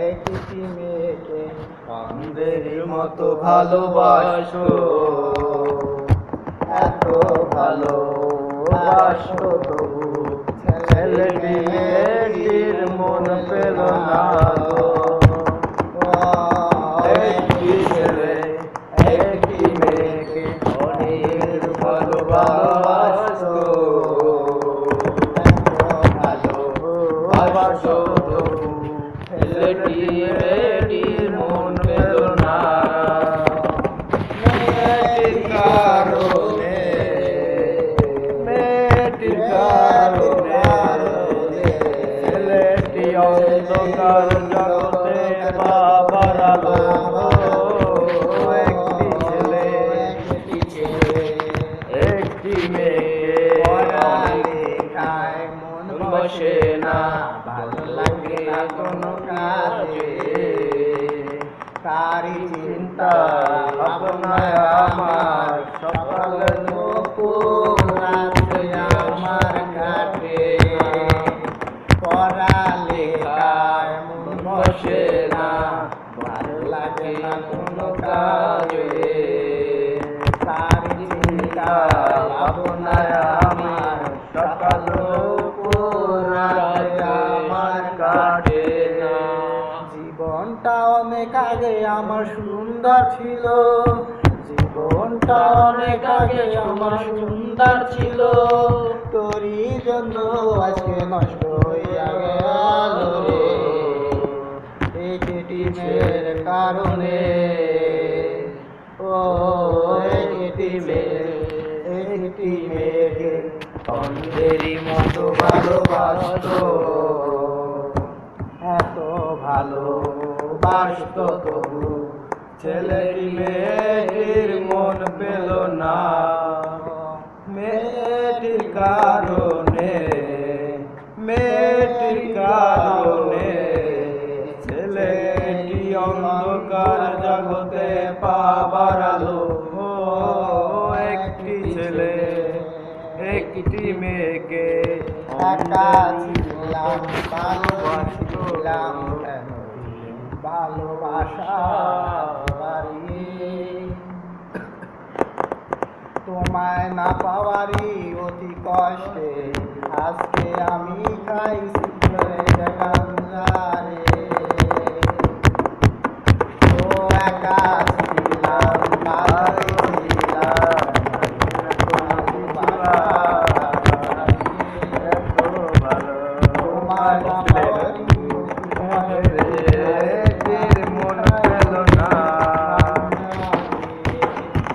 একটি মেয়েকে অন্ধের মতো ভালোবাসো, এত ভালোবাসো তবু ছেলেটি মেয়েটির মন পেল না গো। একটি ছেলে একটি মেয়েকে অনেক ভালোবাসো, ভালোবাসো তবু ছেলেটি মেয়েটির মন পেল না। মেয়েটির কারণে ছেলেটি অন্ধকার জগতে পা বাড়ালো। একটি ছেলে একটি মেয়েকে মন বসে না, ভালো লাগে না কোনো কাজে। তারি চিন্তা ভাবনায় আমার সকাল দুপুর রাতে আমার কাটে। পড়ালেখায় মন বসে না, ভালো লাগে না কোনো কাজে। তারি চিন্তা ভাবনায় আমার সকাল দুপুর রাতে আমার কাটে না। জীবনটা অনেক আগে আমার সুন্দর ছিল, জীবনটা অনেক আগে আমার সুন্দর ছিল। তোরই জন্য আজকে নষ্ট হইয়া গেল রে। একটি মেয়ের কারণে, ও একটি মেয়েকে অন্ধেরই মতো ভালোবাসতো, এত ভালোবাসতো তবু ছেলেটি মেয়েটির মন পেল না। মেয়েটির কারণে ছেলেটি অন্ধকার জগতে পা বাড়ালো। একটি ছেলে একটি মেয়েকে একা ছিলাম, ভালোবাসিলাম, ভালোবাসা তোমায় না পাওয়ারই অতি কষ্টে আজকে আমি খাইছি গাঞ্জারে। ও একা ছিলাম,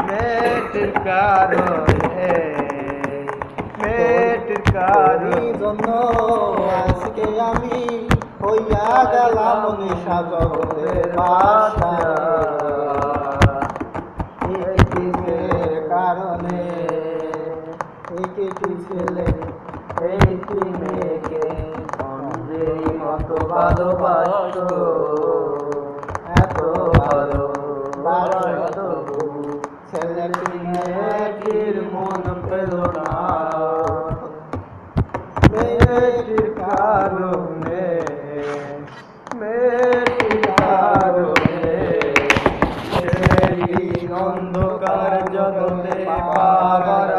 মেয়েটির কারণে জন্য আজকে আমি হইয়া গেলাম নিশা জগতের বাদশা। একটি মেয়ের কারণে একটি ছেলে একটি মেয়েকে অন্ধের মতো ভালোবাসতো, এত ভালোবাসতো ছেলেটি মেয়েটির মন পেল না। মেয়েটির কারণে ছেলেটি অন্ধকার জগতে পা বাড়ালো।